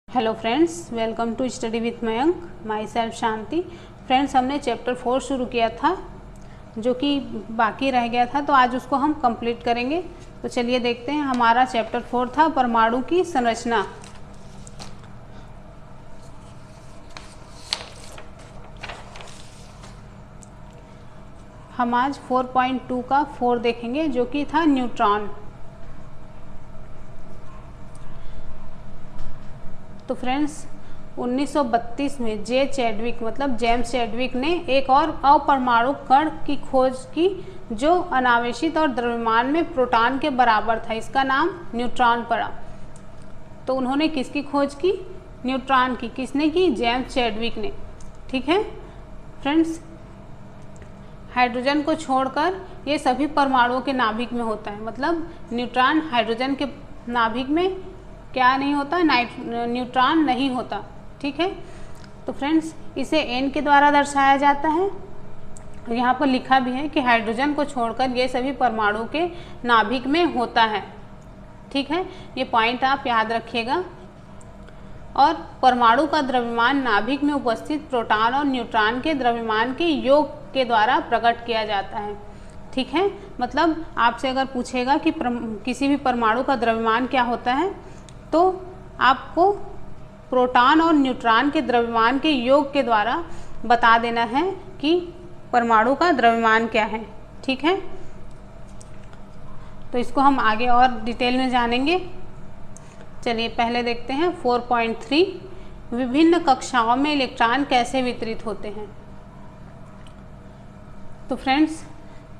Hello friends, welcome to study with Mayank. Myself Shanti. Friends, हमने chapter 4 शुरू किया था जो कि बाकी रह गया था, तो आज उसको हम कंप्लीट करेंगे। तो चलिए देखते हैं। हमारा चैप्टर 4 था परमाणु की संरचना। हम आज 4.2 का 4 देखेंगे जो कि था न्यूट्रॉन। तो फ्रेंड्स, 1932 में जेम्स चैडविक ने एक और अपरमाणु कण की खोज की जो अनावेशित और द्रव्यमान में प्रोटॉन के बराबर था। इसका नाम न्यूट्रॉन पड़ा। तो उन्होंने किसकी खोज की? न्यूट्रॉन की। किसने की? जेम्स चैडविक ने। ठीक है फ्रेंड्स, हाइड्रोजन को छोड़कर ये सभी परमाणुओं के नाभिक में होता है। मतलब न्यूट्रॉन हाइड्रोजन के नाभिक में क्या नहीं होता? न्यूट्रॉन नहीं होता। ठीक है। तो फ्रेंड्स, इसे n के द्वारा दर्शाया जाता है। यहाँ पर लिखा भी है कि हाइड्रोजन को छोड़कर ये सभी परमाणु के नाभिक में होता है। ठीक है, ये पॉइंट आप याद रखिएगा। और परमाणु का द्रव्यमान नाभिक में उपस्थित प्रोटॉन और न्यूट्रॉन के द्रव्यमान के योग के द्वारा प्रकट किया जाता है। ठीक है, मतलब आपसे अगर पूछेगा कि किसी भी परमाणु का द्रव्यमान क्या होता है, तो आपको प्रोटॉन और न्यूट्रॉन के द्रव्यमान के योग के द्वारा बता देना है कि परमाणु का द्रव्यमान क्या है। ठीक है, तो इसको हम आगे और डिटेल में जानेंगे। चलिए पहले देखते हैं 4.3 विभिन्न कक्षाओं में इलेक्ट्रॉन कैसे वितरित होते हैं। तो फ्रेंड्स,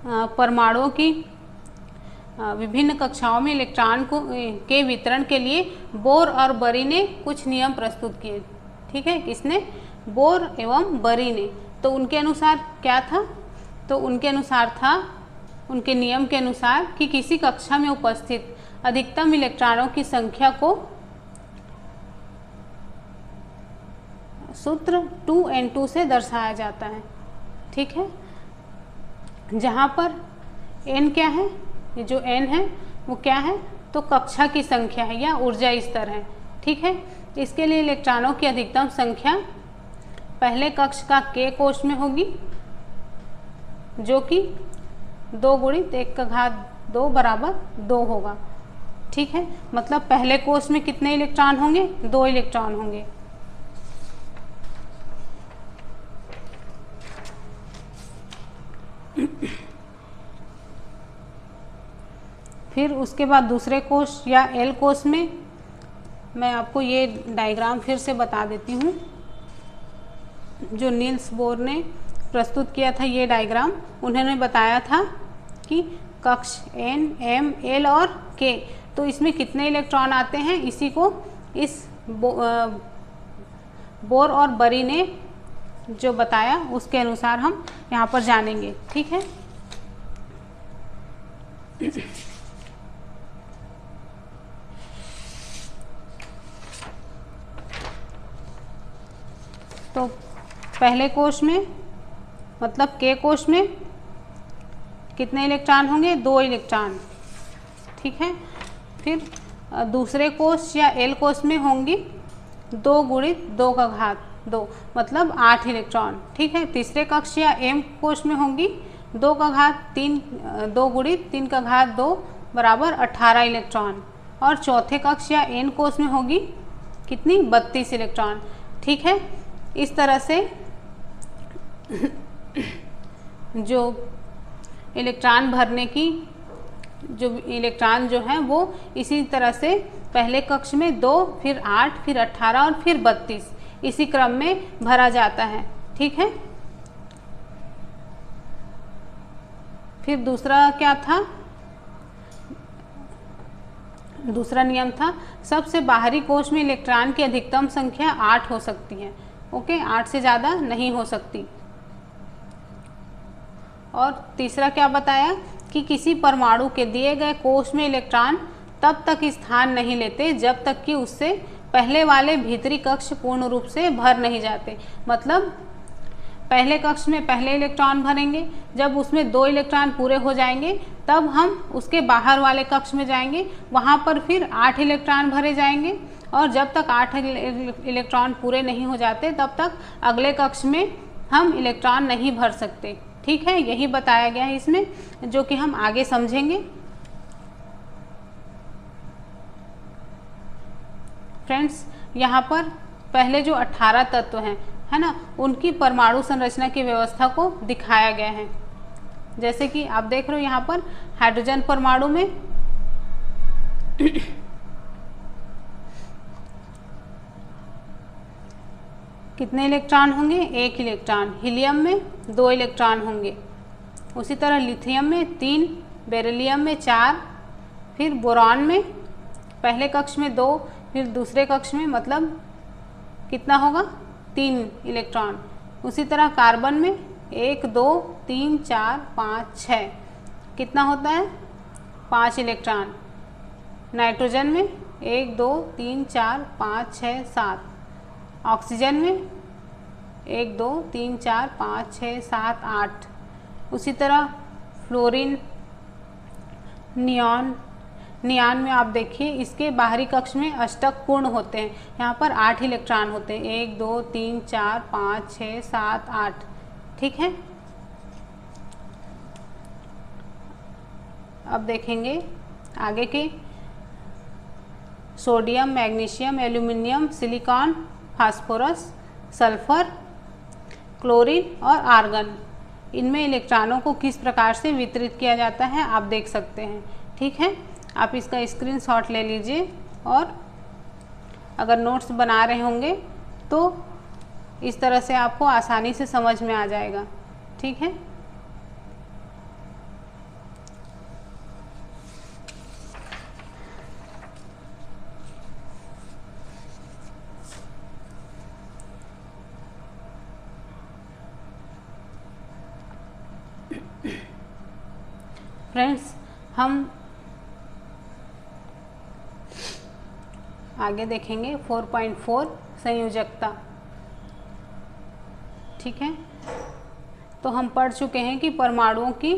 परमाणुओं की विभिन्न कक्षाओं में इलेक्ट्रॉन के वितरण के लिए बोर और बरी ने कुछ नियम प्रस्तुत किए। ठीक है, किसने? बोर एवं बरी ने। तो उनके अनुसार क्या था? तो उनके अनुसार था, उनके नियम के अनुसार कि किसी कक्षा में उपस्थित अधिकतम इलेक्ट्रॉनों की संख्या को सूत्र 2n2 से दर्शाया जाता है। ठीक है, जहाँ पर n क्या है? ये जो n है वो क्या है? तो कक्षा की संख्या है या ऊर्जा स्तर है। ठीक है, इसके लिए इलेक्ट्रॉनों की अधिकतम संख्या पहले कक्ष का k कोश में होगी जो कि 2 × 10⁻² बराबर 2 होगा। ठीक है, मतलब पहले कोश में कितने इलेक्ट्रॉन होंगे? 2 इलेक्ट्रॉन होंगे। फिर उसके बाद दूसरे कोश या एल कोश में, मैं आपको ये डायग्राम फिर से बता देती हूँ जो नील्स बोर ने प्रस्तुत किया था। ये डायग्राम उन्होंने बताया था कि कक्ष n, m, l और k, तो इसमें कितने इलेक्ट्रॉन आते हैं, इसी को इस बोर और बरी ने जो बताया उसके अनुसार हम यहाँ पर जानेंगे। ठीक है, तो पहले कोश में मतलब k कोश में कितने इलेक्ट्रॉन होंगे? 2 इलेक्ट्रॉन। ठीक है, फिर दूसरे कोश या एल कोश में होंगी 2 × 2⁻², मतलब 8 इलेक्ट्रॉन। ठीक है, तीसरे कक्ष या एम कोश में होंगी 2 × 3² बराबर 18 इलेक्ट्रॉन। और चौथे कक्ष या एन कोश में होगी कितनी? 32 इलेक्ट्रॉन। ठीक है, इस तरह से जो इलेक्ट्रॉन भरने की जो इलेक्ट्रॉन जो है वो इसी तरह से पहले कक्ष में 2, फिर 8, फिर 18 और फिर 32 इसी क्रम में भरा जाता है। ठीक है, फिर दूसरा क्या था? दूसरा नियम था सबसे बाहरी कोश में इलेक्ट्रॉन की अधिकतम संख्या 8 हो सकती है। ओके, 8 से ज़्यादा नहीं हो सकती। और तीसरा क्या बताया कि किसी परमाणु के दिए गए कोश में इलेक्ट्रॉन तब तक स्थान नहीं लेते जब तक कि उससे पहले वाले भीतरी कक्ष पूर्ण रूप से भर नहीं जाते। मतलब पहले कक्ष में पहले इलेक्ट्रॉन भरेंगे, जब उसमें 2 इलेक्ट्रॉन पूरे हो जाएंगे तब हम उसके बाहर वाले कक्ष में जाएंगे, वहाँ पर फिर 8 इलेक्ट्रॉन भरे जाएंगे और जब तक 8 इलेक्ट्रॉन पूरे नहीं हो जाते तब तक अगले कक्ष में हम इलेक्ट्रॉन नहीं भर सकते। ठीक है, यही बताया गया है इसमें, जो कि हम आगे समझेंगे। फ्रेंड्स, यहाँ पर पहले जो 18 तत्व हैं, है ना, उनकी परमाणु संरचना की व्यवस्था को दिखाया गया है। जैसे कि आप देख रहे हो यहाँ पर हाइड्रोजन परमाणु में कितने इलेक्ट्रॉन होंगे? 1 इलेक्ट्रॉन। हीलियम में 2 इलेक्ट्रॉन होंगे। उसी तरह लिथियम में 3, बेरिलियम में 4, फिर बोरॉन में पहले कक्ष में 2, फिर दूसरे कक्ष में मतलब कितना होगा? 3 इलेक्ट्रॉन। उसी तरह कार्बन में 1, 2, 3, 4, 5, 6 कितना होता है? 5 इलेक्ट्रॉन। नाइट्रोजन में 1, 2, 3, 4, 5, 6, 7। ऑक्सीजन में 1, 2, 3, 4, 5, 6, 7, 8। उसी तरह फ्लोरीन, नियान में आप देखिए इसके बाहरी कक्ष में अष्टक पूर्ण होते हैं। यहाँ पर 8 इलेक्ट्रॉन होते हैं, 1, 2, 3, 4, 5, 6, 7, 8। ठीक है, अब देखेंगे आगे के sodium, magnesium, aluminium, silicon, phosphorus, sulphur, chlorine और आर्गन। इनमें इलेक्ट्रॉनों को किस प्रकार से वितरित किया जाता है आप देख सकते हैं। ठीक है, आप इसका स्क्रीनशॉट ले लीजिए और अगर नोट्स बना रहे होंगे तो इस तरह से आपको आसानी से समझ में आ जाएगा। ठीक है, फ्रेंड्स, हम आगे देखेंगे 4.4 संयोजकता। ठीक है, तो हम पढ़ चुके हैं कि परमाणुओं की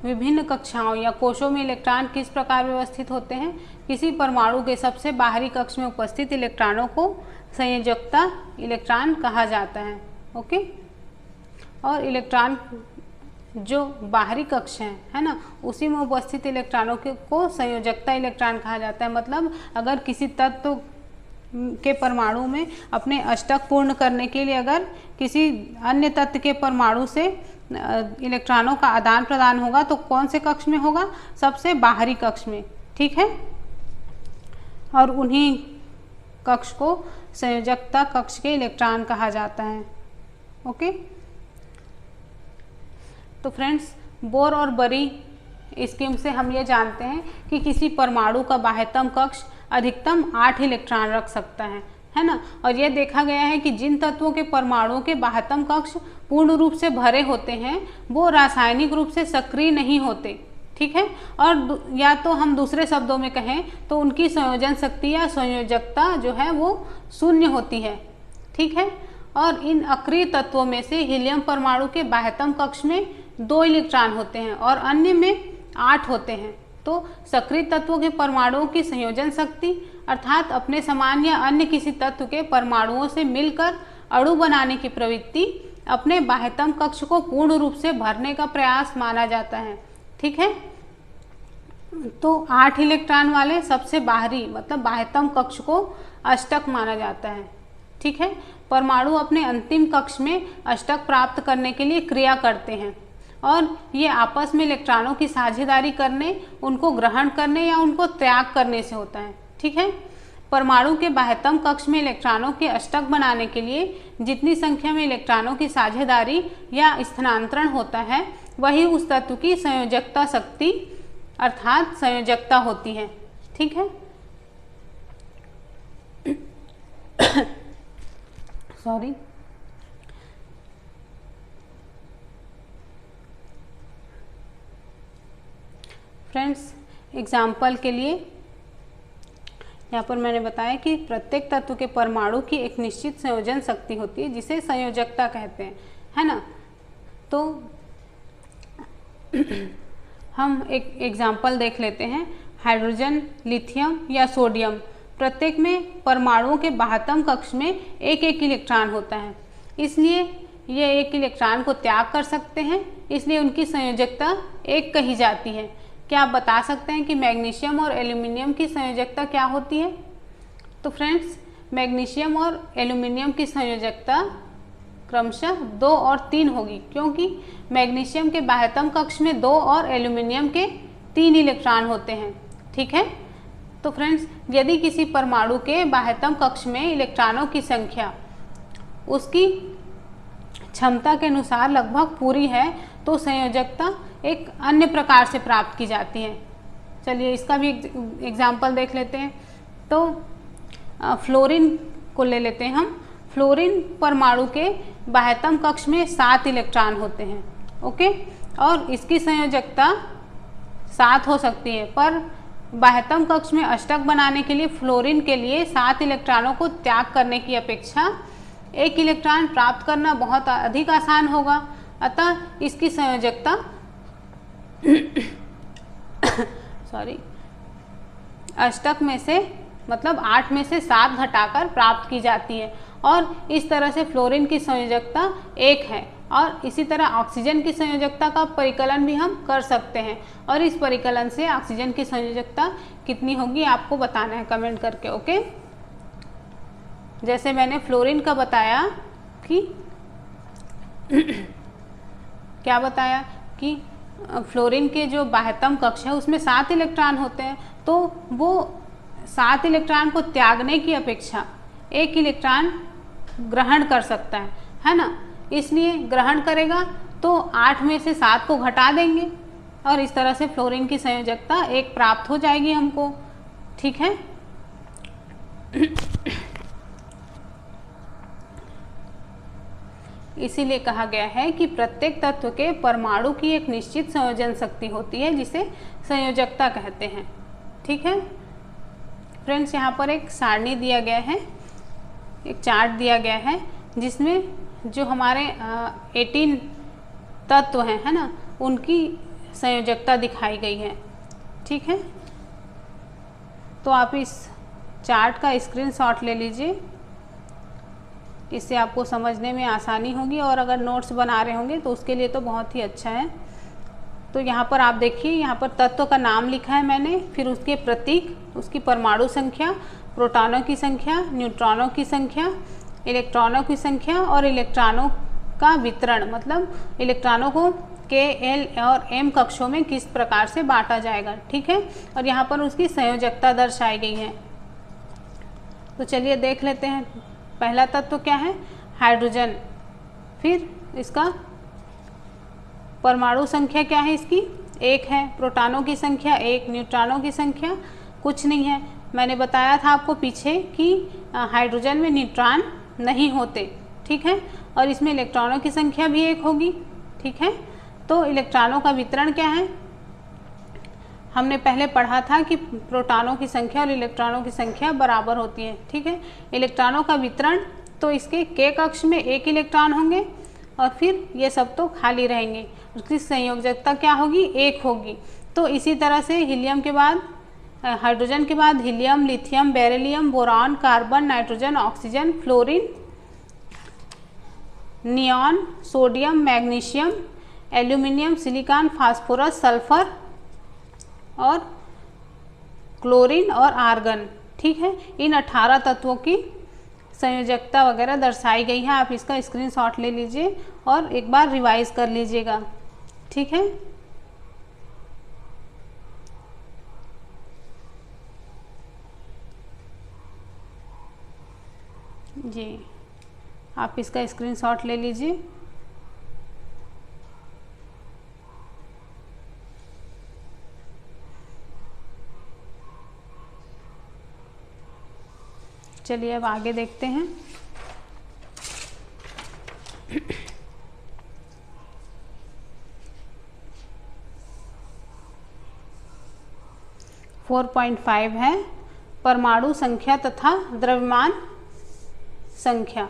विभिन्न कक्षाओं या कोशों में इलेक्ट्रॉन किस प्रकार व्यवस्थित होते हैं। किसी परमाणु के सबसे बाहरी कक्ष में उपस्थित इलेक्ट्रॉनों को संयोजकता इलेक्ट्रॉन कहा जाता है। ओके, और इलेक्ट्रॉन जो बाहरी कक्ष है ना, उसी में उपस्थित इलेक्ट्रॉनों को संयोजकता इलेक्ट्रॉन कहा जाता है। मतलब अगर किसी तत्व के परमाणु में अपने अष्टक पूर्ण करने के लिए अगर किसी अन्य तत्व के परमाणु से इलेक्ट्रॉनों का आदान प्रदान होगा तो कौन से कक्ष में होगा? सबसे बाहरी कक्ष में। ठीक है, और उन्हीं कक्ष को संयोजकता कक्ष के इलेक्ट्रॉन कहा जाता है। ओके, तो फ्रेंड्स, बोर और बरी स्कीम से हम ये जानते हैं कि किसी परमाणु का बाह्यतम कक्ष अधिकतम 8 इलेक्ट्रॉन रख सकता है ना। और ये देखा गया है कि जिन तत्वों के परमाणुओं के बाह्यतम कक्ष पूर्ण रूप से भरे होते हैं वो रासायनिक रूप से सक्रिय नहीं होते। ठीक है, और या तो हम दूसरे शब्दों में कहें तो उनकी संयोजन शक्ति या संयोजकता जो है वो 0 होती है। ठीक है, और इन अक्रिय तत्वों में से हीलियम परमाणु के बाह्यतम कक्ष में 2 इलेक्ट्रॉन होते हैं और अन्य में 8 होते हैं। तो सक्रिय तत्वों के परमाणुओं की संयोजन शक्ति अर्थात अपने समान या अन्य किसी तत्व के परमाणुओं से मिलकर अणु बनाने की प्रवृत्ति अपने बाह्यतम कक्ष को पूर्ण रूप से भरने का प्रयास माना जाता है। ठीक है, तो 8 इलेक्ट्रॉन वाले सबसे बाहरी मतलब बाह्यतम कक्ष को अष्टक माना जाता है। ठीक है, परमाणु अपने अंतिम कक्ष में अष्टक प्राप्त करने के लिए क्रिया करते हैं और ये आपस में इलेक्ट्रॉनों की साझेदारी करने, उनको ग्रहण करने या उनको त्याग करने से होता है। ठीक है, परमाणु के बाह्यतम कक्ष में इलेक्ट्रॉनों के अष्टक बनाने के लिए जितनी संख्या में इलेक्ट्रॉनों की साझेदारी या स्थानांतरण होता है वही उस तत्व की संयोजकता शक्ति अर्थात संयोजकता होती है। ठीक है, सॉरी, फ्रेंड्स, एग्जाम्पल के लिए यहाँ पर मैंने बताया कि प्रत्येक तत्व के परमाणु की एक निश्चित संयोजन शक्ति होती है जिसे संयोजकता कहते हैं, है ना। तो हम एक एग्जाम्पल देख लेते हैं। हाइड्रोजन, लिथियम या सोडियम प्रत्येक में परमाणुओं के बाह्यतम कक्ष में एक एक इलेक्ट्रॉन होता है, इसलिए ये एक इलेक्ट्रॉन को त्याग कर सकते हैं, इसलिए उनकी संयोजकता एक कही जाती है। क्या आप बता सकते हैं कि मैग्नीशियम और एल्यूमिनियम की संयोजकता क्या होती है? तो फ्रेंड्स, मैग्नीशियम और एल्यूमिनियम की संयोजकता क्रमशः 2 और 3 होगी, क्योंकि मैग्नीशियम के बाह्यतम कक्ष में 2 और एल्यूमिनियम के 3 इलेक्ट्रॉन होते हैं। ठीक है, तो फ्रेंड्स, यदि किसी परमाणु के बाह्यतम कक्ष में इलेक्ट्रॉनों की संख्या उसकी क्षमता के अनुसार लगभग पूरी है तो संयोजकता एक अन्य प्रकार से प्राप्त की जाती है। चलिए इसका भी एग्जाम्पल देख लेते हैं। तो फ्लोरीन को ले लेते हैं हम। फ्लोरीन परमाणु के बाह्यतम कक्ष में 7 इलेक्ट्रॉन होते हैं, ओके, और इसकी संयोजकता 7 हो सकती है, पर बाह्यतम कक्ष में अष्टक बनाने के लिए फ्लोरीन के लिए 7 इलेक्ट्रॉनों को त्याग करने की अपेक्षा 1 इलेक्ट्रॉन प्राप्त करना बहुत अधिक आसान होगा। अतः इसकी संयोजकता अष्टक में से मतलब 8 में से 7 घटाकर प्राप्त की जाती है, और इस तरह से फ्लोरीन की संयोजकता 1 है। और इसी तरह ऑक्सीजन की संयोजकता का परिकलन भी हम कर सकते हैं, और इस परिकलन से ऑक्सीजन की संयोजकता कितनी होगी आपको बताना है कमेंट करके, ओके। जैसे मैंने फ्लोरीन का बताया कि क्या बताया कि फ्लोरीन के जो बाह्यतम कक्ष है उसमें 7 इलेक्ट्रॉन होते हैं, तो वो 7 इलेक्ट्रॉन को त्यागने की अपेक्षा 1 इलेक्ट्रॉन ग्रहण कर सकता है ना। इसलिए ग्रहण करेगा तो 8 में से 7 को घटा देंगे, और इस तरह से फ्लोरीन की संयोजकता 1 प्राप्त हो जाएगी हमको। ठीक है, इसीलिए कहा गया है कि प्रत्येक तत्व के परमाणु की एक निश्चित संयोजन शक्ति होती है, जिसे संयोजकता कहते हैं। ठीक है फ्रेंड्स, यहाँ पर एक सारणी दिया गया है, एक चार्ट दिया गया है, जिसमें जो हमारे 18 तत्व हैं, है ना, उनकी संयोजकता दिखाई गई है। ठीक है, तो आप इस चार्ट का स्क्रीनशॉट ले लीजिए, इससे आपको समझने में आसानी होगी, और अगर नोट्स बना रहे होंगे तो उसके लिए तो बहुत ही अच्छा है। तो यहाँ पर आप देखिए, यहाँ पर तत्व का नाम लिखा है मैंने, फिर उसके प्रतीक, उसकी परमाणु संख्या, प्रोटॉनों की संख्या, न्यूट्रॉनों की संख्या, इलेक्ट्रॉनों की संख्या और इलेक्ट्रॉनों का वितरण, मतलब इलेक्ट्रॉनों को के, एल और एम कक्षों में किस प्रकार से बांटा जाएगा। ठीक है, और यहाँ पर उसकी संयोजकता दर्शाई गई है। तो चलिए देख लेते हैं। पहला तत्व क्या है? हाइड्रोजन। फिर इसका परमाणु संख्या क्या है? इसकी 1 है। प्रोटॉनों की संख्या 1, न्यूट्रॉनों की संख्या कुछ नहीं है। मैंने बताया था आपको पीछे कि हाइड्रोजन में न्यूट्रॉन नहीं होते। ठीक है, और इसमें इलेक्ट्रॉनों की संख्या भी 1 होगी। ठीक है, तो इलेक्ट्रॉनों का वितरण क्या है? हमने पहले पढ़ा था कि प्रोटॉनों की संख्या और इलेक्ट्रॉनों की संख्या बराबर होती है। ठीक है, इलेक्ट्रॉनों का वितरण, तो इसके के कक्ष में 1 इलेक्ट्रॉन होंगे और फिर ये सब तो खाली रहेंगे। उसकी संयोजकता क्या होगी? 1 होगी। तो इसी तरह से हीलियम के बाद, हाइड्रोजन के बाद helium, lithium, beryllium, boron, carbon, nitrogen, oxygen, fluorine, neon, sodium, magnesium, aluminium, silicon, phosphorus, sulphur और क्लोरीन और आर्गन। ठीक है, इन 18 तत्वों की संयोजकता वगैरह दर्शाई गई है। आप इसका स्क्रीनशॉट ले लीजिए और एक बार रिवाइज कर लीजिएगा। ठीक है, जी आप इसका स्क्रीनशॉट ले लीजिए। चलिए अब आगे देखते हैं। फोर 4.5 है परमाणु संख्या तथा द्रव्यमान संख्या।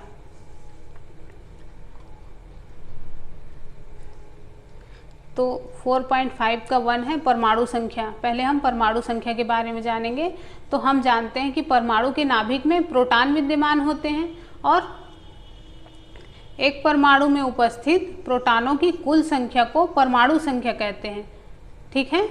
तो 4.5 का 1 है परमाणु संख्या। पहले हम परमाणु संख्या के बारे में जानेंगे। तो हम जानते हैं कि परमाणु के नाभिक में प्रोटॉन विद्यमान होते हैं और एक परमाणु में उपस्थित प्रोटॉनों की कुल संख्या को परमाणु संख्या कहते हैं। ठीक है,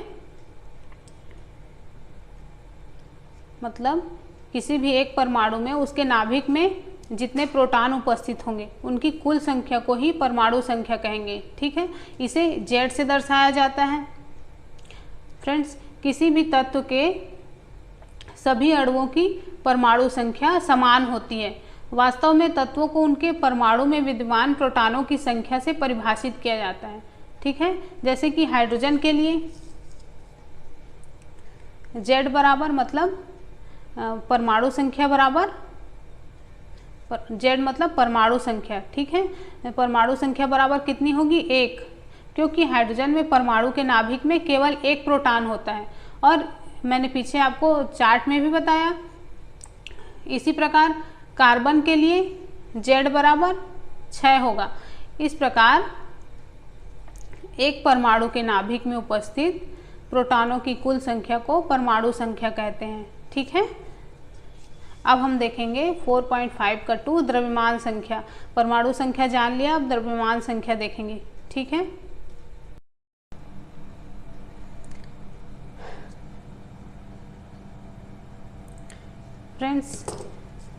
मतलब किसी भी एक परमाणु में उसके नाभिक में जितने प्रोटॉन उपस्थित होंगे उनकी कुल संख्या को ही परमाणु संख्या कहेंगे। ठीक है, इसे Z से दर्शाया जाता है। फ्रेंड्स, किसी भी तत्व के सभी अणुओं की परमाणु संख्या समान होती है। वास्तव में तत्वों को उनके परमाणु में विद्यमान प्रोटॉनों की संख्या से परिभाषित किया जाता है। ठीक है, जैसे कि हाइड्रोजन के लिए Z बराबर मतलब परमाणु संख्या बराबर Z मतलब परमाणु संख्या। ठीक है, परमाणु संख्या बराबर कितनी होगी? 1, क्योंकि हाइड्रोजन में परमाणु के नाभिक में केवल एक प्रोटॉन होता है और मैंने पीछे आपको चार्ट में भी बताया। इसी प्रकार कार्बन के लिए Z बराबर 6 होगा। इस प्रकार एक परमाणु के नाभिक में उपस्थित प्रोटॉनों की कुल संख्या को परमाणु संख्या कहते हैं। ठीक है, अब हम देखेंगे 4.5 का 2 द्रव्यमान संख्या। परमाणु संख्या जान लिया, अब द्रव्यमान संख्या देखेंगे। ठीक है, फ्रेंड्स,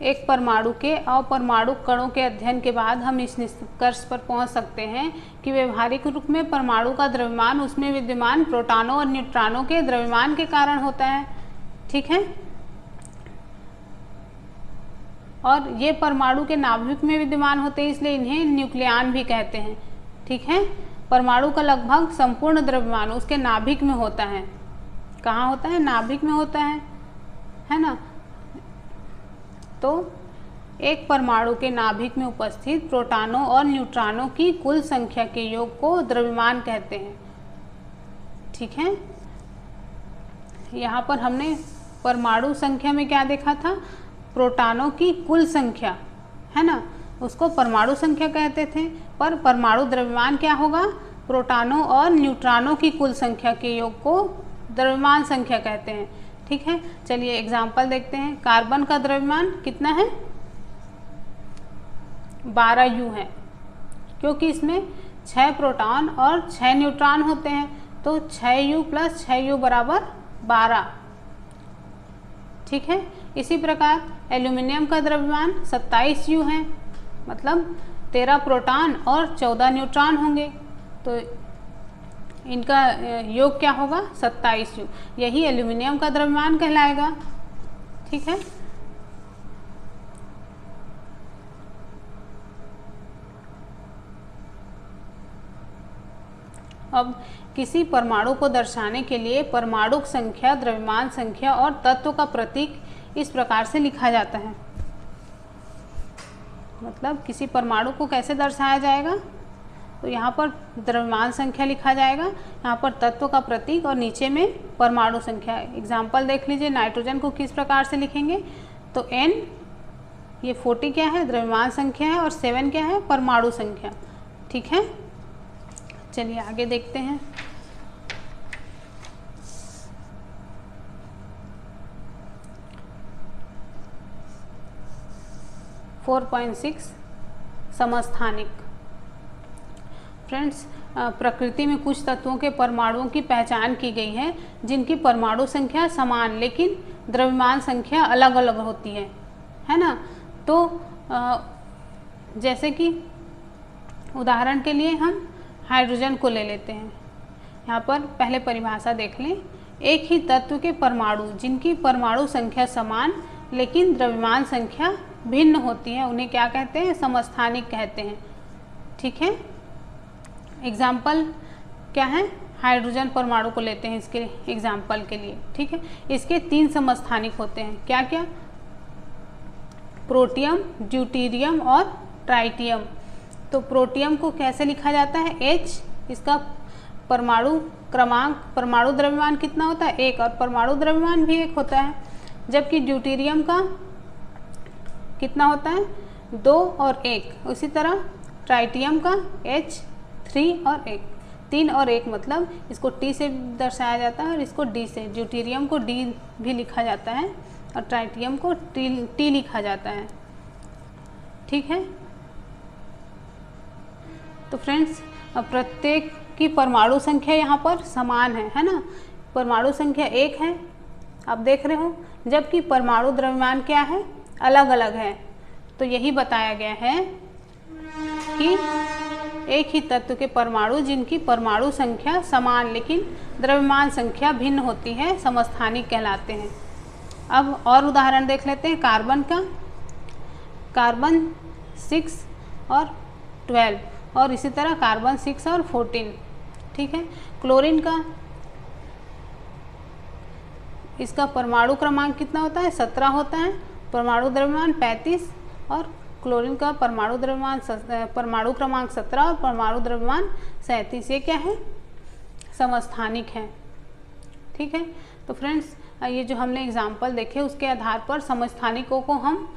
एक परमाणु के अपरमाणु कणों के अध्ययन के बाद हम इस निष्कर्ष पर पहुंच सकते हैं कि व्यवहारिक रूप में परमाणु का द्रव्यमान उसमें विद्यमान प्रोटॉनों और न्यूट्रॉनों के द्रव्यमान के कारण होता है। ठीक है, और ये परमाणु के नाभिक में विद्यमान होते हैं, इसलिए इन्हें न्यूक्लियन भी कहते हैं। ठीक है, परमाणु का लगभग संपूर्ण द्रव्यमान उसके नाभिक में होता है। कहाँ होता है? नाभिक में होता है ना। तो एक परमाणु के नाभिक में उपस्थित प्रोटॉनों और न्यूट्रॉनों की कुल संख्या के योग को द्रव्यमान कहते हैं। ठीक है, यहाँ पर हमने परमाणु संख्या में क्या देखा था? प्रोटॉनों की कुल संख्या, है ना, उसको परमाणु संख्या कहते थे। पर परमाणु द्रव्यमान क्या होगा? प्रोटॉनों और न्यूट्रॉनों की कुल संख्या के योग को द्रव्यमान संख्या कहते हैं। ठीक है, चलिए एग्जाम्पल देखते हैं। कार्बन का द्रव्यमान कितना है? 12U है, क्योंकि इसमें 6 प्रोटॉन और 6 न्यूट्रॉन होते हैं। तो 6U + 6U बराबर 12। ठीक है, इसी प्रकार एल्यूमिनियम का द्रव्यमान 27U है, मतलब 13 प्रोटॉन और 14 न्यूट्रॉन होंगे। तो इनका योग क्या होगा? 27U। यही एल्यूमिनियम का द्रव्यमान कहलाएगा। ठीक है, अब किसी परमाणु को दर्शाने के लिए परमाणु संख्या, द्रव्यमान संख्या और तत्व का प्रतीक इस प्रकार से लिखा जाता है। मतलब किसी परमाणु को कैसे दर्शाया जाएगा? तो यहाँ पर द्रव्यमान संख्या लिखा जाएगा, यहाँ पर तत्व का प्रतीक और नीचे में परमाणु संख्या। एग्जाम्पल देख लीजिए, नाइट्रोजन को किस प्रकार से लिखेंगे? तो N, ये 40 क्या है? द्रव्यमान संख्या है, और 7 क्या है? परमाणु संख्या। ठीक है, चलिए आगे देखते हैं। समस्थानिक। फ्रेंड्स, प्रकृति में कुछ तत्वों के परमाणुओं की पहचान की गई है जिनकी परमाणु संख्या समान लेकिन द्रव्यमान संख्या अलग अलग होती है ना। तो जैसे कि उदाहरण के लिए हम हाइड्रोजन को ले लेते हैं। यहाँ पर पहले परिभाषा देख लें। एक ही तत्व के परमाणु जिनकी परमाणु संख्या समान लेकिन द्रव्यमान संख्या भिन्न होती है उन्हें क्या कहते हैं? समस्थानिक कहते हैं। ठीक है, एग्जाम्पल क्या है? हाइड्रोजन परमाणु को लेते हैं इसके एग्जाम्पल के लिए। ठीक है, इसके 3 समस्थानिक होते हैं। क्या क्या? प्रोटियम, ड्यूटेरियम और ट्राइटियम। तो प्रोटियम को कैसे लिखा जाता है? H। इसका परमाणु क्रमांक, परमाणु द्रव्यमान कितना होता है? 1, और परमाणु द्रव्यमान भी 1 होता है। जबकि ड्यूटेरियम का कितना होता है? 2 और 1। उसी तरह ट्राइटियम का H 3 और 1। 3 और 1 मतलब इसको T से दर्शाया जाता है और इसको D से। ड्यूटेरियम को D भी लिखा जाता है और ट्राइटियम को T लिखा जाता है। ठीक है, तो फ्रेंड्स प्रत्येक की परमाणु संख्या यहाँ पर समान है ना। परमाणु संख्या 1 है, आप देख रहे हो, जबकि परमाणु द्रव्यमान क्या है, अलग अलग है। तो यही बताया गया है कि एक ही तत्व के परमाणु जिनकी परमाणु संख्या समान लेकिन द्रव्यमान संख्या भिन्न होती है, समस्थानिक कहलाते हैं। अब और उदाहरण देख लेते हैं कार्बन का। कार्बन 6 और 12 और इसी तरह कार्बन 6 और 14। ठीक है, क्लोरीन का, इसका परमाणु क्रमांक कितना होता है, 17 होता है, परमाणु द्रव्यमान 35 और क्लोरीन का परमाणु क्रमांक 17 और परमाणु द्रव्यमान 37। ये क्या है, समस्थानिक है। ठीक है, तो फ्रेंड्स ये जो हमने एग्जाम्पल देखे उसके आधार पर समस्थानिकों को हम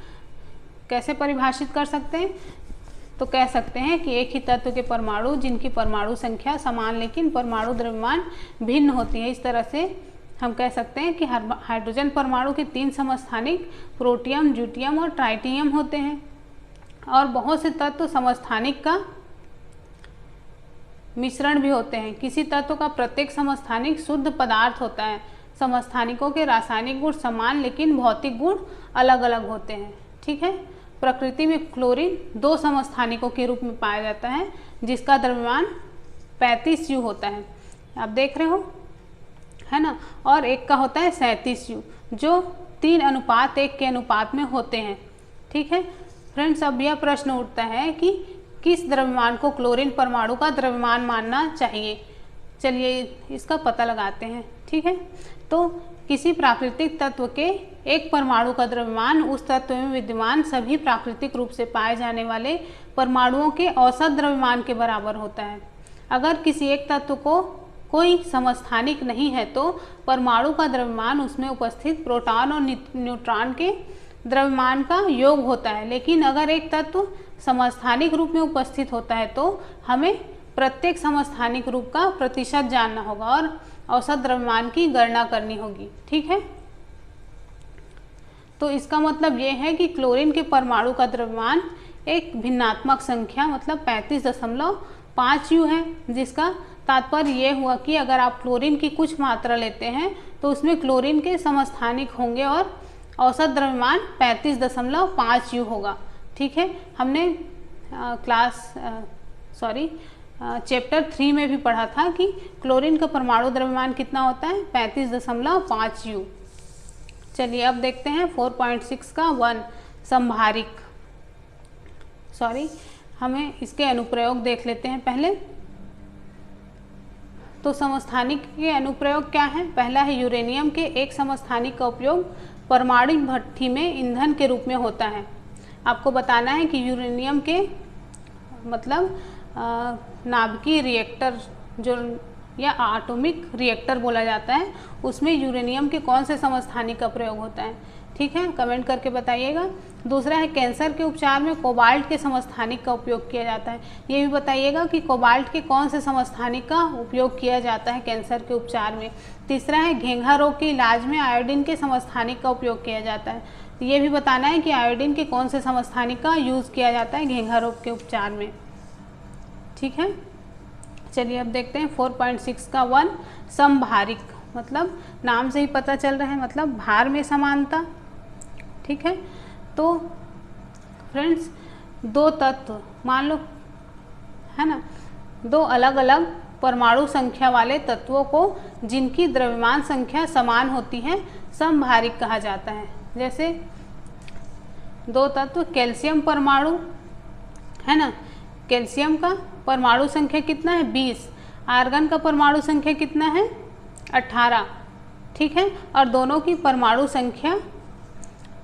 कैसे परिभाषित कर सकते हैं। तो कह सकते हैं कि एक ही तत्व के परमाणु जिनकी परमाणु संख्या समान लेकिन परमाणु द्रव्यमान भिन्न होती है। इस तरह से हम कह सकते हैं कि हाइड्रोजन परमाणु के 3 समस्थानिक प्रोटियम, ड्यूटियम और ट्राइटियम होते हैं। और बहुत से तत्व समस्थानिक का मिश्रण भी होते हैं। किसी तत्व का प्रत्येक समस्थानिक शुद्ध पदार्थ होता है। समस्थानिकों के रासायनिक गुण समान लेकिन भौतिक गुण अलग अलग होते हैं। ठीक है, प्रकृति में क्लोरीन 2 समस्थानिकों के रूप में पाया जाता है जिसका द्रव्यमान 35 U होता है, आप देख रहे हो, है ना। और एक का होता है 37 U जो 3:1 के अनुपात में होते हैं। ठीक है फ्रेंड्स, अब यह प्रश्न उठता है कि किस द्रव्यमान को क्लोरीन परमाणु का द्रव्यमान मानना चाहिए। चलिए इसका पता लगाते हैं। ठीक है, तो किसी प्राकृतिक तत्व के एक परमाणु का द्रव्यमान उस तत्व में विद्यमान सभी प्राकृतिक रूप से पाए जाने वाले परमाणुओं के औसत द्रव्यमान के बराबर होता है। अगर किसी एक तत्व को कोई समस्थानिक नहीं है तो परमाणु का द्रव्यमान उसमें उपस्थित प्रोटॉन और न्यूट्रॉन के द्रव्यमान का योग होता है। लेकिन अगर एक तत्व समस्थानिक रूप में उपस्थित होता है तो हमें प्रत्येक समस्थानिक रूप का प्रतिशत जानना होगा और औसत द्रव्यमान की गणना करनी होगी। ठीक है, तो इसका मतलब ये है कि क्लोरीन के परमाणु का द्रव्यमान एक भिन्नात्मक संख्या मतलब 35.5 U है, जिसका तात्पर्य ये हुआ कि अगर आप क्लोरीन की कुछ मात्रा लेते हैं तो उसमें क्लोरीन के समस्थानिक होंगे और औसत द्रव्यमान 35.5 U होगा। ठीक है, हमने चैप्टर 3 में भी पढ़ा था कि क्लोरीन का परमाणु द्रव्यमान कितना होता है, 35.5 U। चलिए अब देखते हैं 4.6 का 1 संभारिक, हमें इसके अनुप्रयोग देख लेते हैं पहले। तो समस्थानिक के अनुप्रयोग क्या है। पहला है यूरेनियम के एक समस्थानिक का उपयोग परमाणु भट्ठी में ईंधन के रूप में होता है। आपको बताना है कि यूरेनियम के मतलब नाभिकीय रिएक्टर जो या एटॉमिक रिएक्टर बोला जाता है, उसमें यूरेनियम के कौन से समस्थानिक का प्रयोग होता है। ठीक है, कमेंट करके बताइएगा। दूसरा है कैंसर के उपचार में कोबाल्ट के समस्थानिक का उपयोग किया जाता है। ये भी बताइएगा कि कोबाल्ट के कौन से समस्थानिक का उपयोग किया जाता है कैंसर के उपचार में। तीसरा है घेंघा रोग के इलाज में आयोडीन के समस्थानिक का उपयोग किया जाता है। तो ये भी बताना है कि आयोडीन के कौन से समस्थानिक का यूज़ किया जाता है घेंघा रोग के उपचार में। ठीक है, चलिए अब देखते हैं 4.6 का 1 समभारिक, मतलब नाम से ही पता चल रहा है, मतलब भार में समानता। ठीक है, तो फ्रेंड्स 2 तत्व मान लो, है ना, 2 अलग अलग परमाणु संख्या वाले तत्वों को जिनकी द्रव्यमान संख्या समान होती है समभारिक कहा जाता है। जैसे 2 तत्व कैल्शियम परमाणु, है ना, कैल्शियम का परमाणु संख्या कितना है 20, आर्गन का परमाणु संख्या कितना है 18। ठीक है, और दोनों की परमाणु संख्या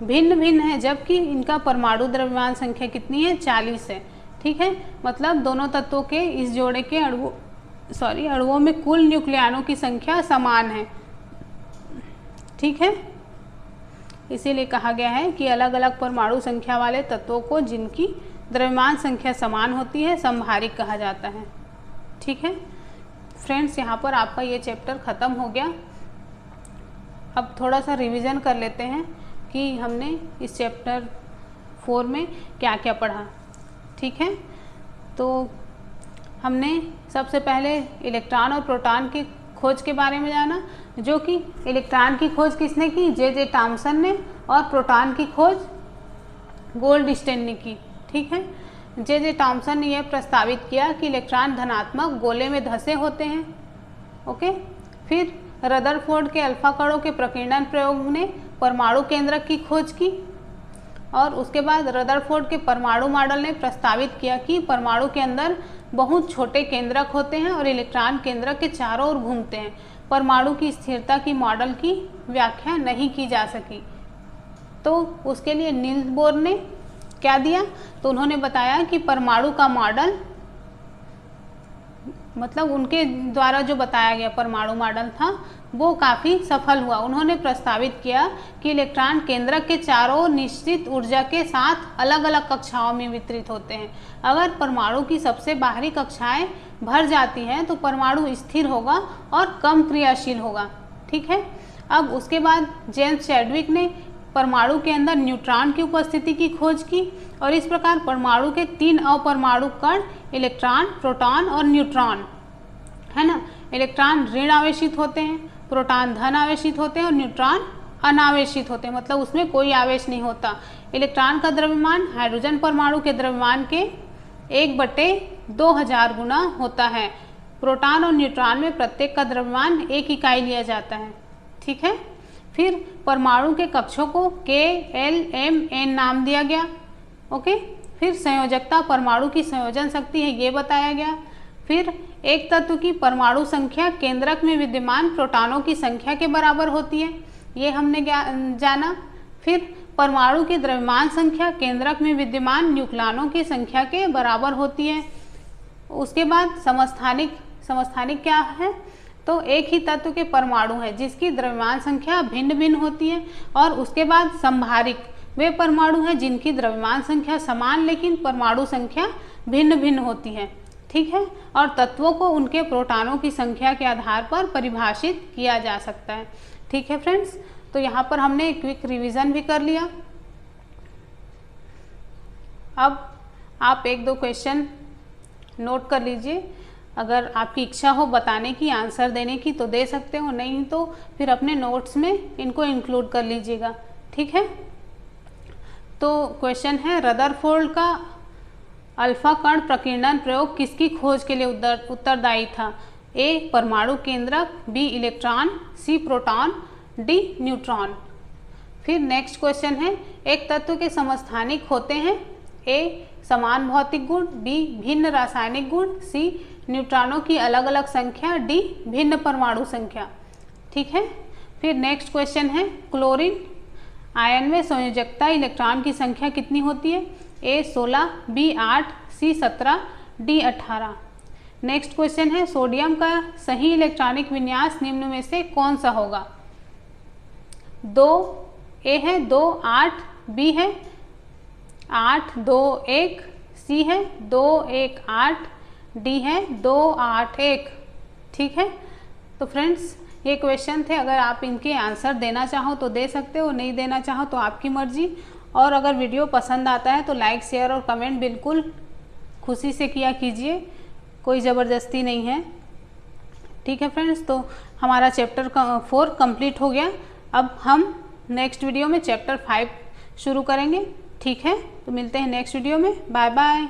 भिन्न भिन्न है जबकि इनका परमाणु द्रव्यमान संख्या कितनी है 40 है। ठीक है, मतलब दोनों तत्वों के इस जोड़े के अणुओं में कुल न्यूक्लियॉनों की संख्या समान है। ठीक है, इसीलिए कहा गया है कि अलग अलग परमाणु संख्या वाले तत्वों को जिनकी द्रव्यमान संख्या समान होती है समभारिक कहा जाता है। ठीक है, फ्रेंड्स यहाँ पर आपका ये चैप्टर ख़त्म हो गया। अब थोड़ा सा रिवीजन कर लेते हैं कि हमने इस चैप्टर 4 में क्या क्या पढ़ा। ठीक है, तो हमने सबसे पहले इलेक्ट्रॉन और प्रोटॉन की खोज के बारे में जाना, जो कि इलेक्ट्रॉन की खोज किसने की, जे थॉमसन ने, और प्रोटॉन की खोज गोल्डस्टीन ने की। ठीक है, जे थॉमसन ने यह प्रस्तावित किया कि इलेक्ट्रॉन धनात्मक गोले में धंसे होते हैं। ओके, फिर रदरफोर्ड के अल्फा कणों के प्रकीर्णन प्रयोग ने परमाणु केंद्रक की खोज की, और उसके बाद रदरफोर्ड के परमाणु मॉडल ने प्रस्तावित किया कि परमाणु के अंदर बहुत छोटे केंद्रक होते हैं और इलेक्ट्रॉन केंद्रक के चारों ओर घूमते हैं। परमाणु की स्थिरता की मॉडल की व्याख्या नहीं की जा सकी। तो उसके लिए नील्स बोर ने क्या दिया, तो उन्होंने बताया कि परमाणु का मॉडल, मतलब उनके द्वारा जो बताया गया परमाणु मॉडल था वो काफ़ी सफल हुआ। उन्होंने प्रस्तावित किया कि इलेक्ट्रॉन केंद्रक के चारों निश्चित ऊर्जा के साथ अलग अलग कक्षाओं में वितरित होते हैं। अगर परमाणु की सबसे बाहरी कक्षाएं भर जाती हैं तो परमाणु स्थिर होगा और कम क्रियाशील होगा। ठीक है, अब उसके बाद जेम्स चैडविक ने परमाणु के अंदर न्यूट्रॉन की उपस्थिति की खोज की, और इस प्रकार परमाणु के 3 अपरमाणु कण इलेक्ट्रॉन, प्रोटॉन और न्यूट्रॉन, है ना। इलेक्ट्रॉन ऋण आवेशित होते हैं, प्रोटॉन धन आवेशित होते हैं और न्यूट्रॉन अनावेशित होते हैं, मतलब उसमें कोई आवेश नहीं होता। इलेक्ट्रॉन का द्रव्यमान हाइड्रोजन परमाणु के द्रव्यमान के 1/2000 गुना होता है। प्रोटॉन और न्यूट्रॉन में प्रत्येक का द्रव्यमान 1 इकाई लिया जाता है। ठीक है, फिर परमाणु के कक्षों को K, L, M, N नाम दिया गया। ओके, फिर संयोजकता परमाणु की संयोजन शक्ति है ये बताया गया। फिर एक तत्व की परमाणु संख्या केंद्रक में विद्यमान प्रोटॉनों की संख्या के बराबर होती है, ये हमने जाना। फिर परमाणु की द्रव्यमान संख्या केंद्रक में विद्यमान न्यूक्लियनों की संख्या के बराबर होती है। उसके बाद समस्थानिक क्या है, तो एक ही तत्व के परमाणु है जिसकी द्रव्यमान संख्या भिन्न भिन्न होती है। और उसके बाद संभारिक, वे परमाणु हैं जिनकी द्रव्यमान संख्या समान लेकिन परमाणु संख्या भिन्न भिन्न होती है। ठीक है, और तत्वों को उनके प्रोटॉनों की संख्या के आधार पर परिभाषित किया जा सकता है। ठीक है फ्रेंड्स, तो यहाँ पर हमने क्विक रिवीजन भी कर लिया। अब आप 1-2 क्वेश्चन नोट कर लीजिए, अगर आपकी इच्छा हो बताने की, आंसर देने की तो दे सकते हो, नहीं तो फिर अपने नोट्स में इनको इंक्लूड कर लीजिएगा। ठीक है, तो क्वेश्चन है रदरफोर्ड का अल्फा कण प्रकीर्णन प्रयोग किसकी खोज के लिए उत्तरदायी था। ए परमाणु केंद्रक, B electron, C proton, D neutron. फिर नेक्स्ट क्वेश्चन है एक तत्व के समस्थानिक होते हैं, ए समान भौतिक गुण, बी भिन्न रासायनिक गुण, सी न्यूट्रॉनों की अलग अलग संख्या, डी भिन्न परमाणु संख्या। ठीक है, फिर नेक्स्ट क्वेश्चन है क्लोरीन आयन में संयोजकता इलेक्ट्रॉन की संख्या कितनी होती है, ए 16, बी 8, सी 17, डी 18। नेक्स्ट क्वेश्चन है सोडियम का सही इलेक्ट्रॉनिक विन्यास निम्न में से कौन सा होगा। 2 ए है 2, 8, बी है 8, 2, 1, सी है 2, 1, 8, डी है 2, 8, 1। ठीक है, तो फ्रेंड्स ये क्वेश्चन थे, अगर आप इनके आंसर देना चाहो तो दे सकते हो, नहीं देना चाहो तो आपकी मर्जी। और अगर वीडियो पसंद आता है तो लाइक, शेयर और कमेंट बिल्कुल खुशी से किया कीजिए, कोई ज़बरदस्ती नहीं है। ठीक है फ्रेंड्स, तो हमारा चैप्टर 4 कंप्लीट हो गया। अब हम नेक्स्ट वीडियो में चैप्टर 5 शुरू करेंगे। ठीक है, तो मिलते हैं नेक्स्ट वीडियो में। Bye bye.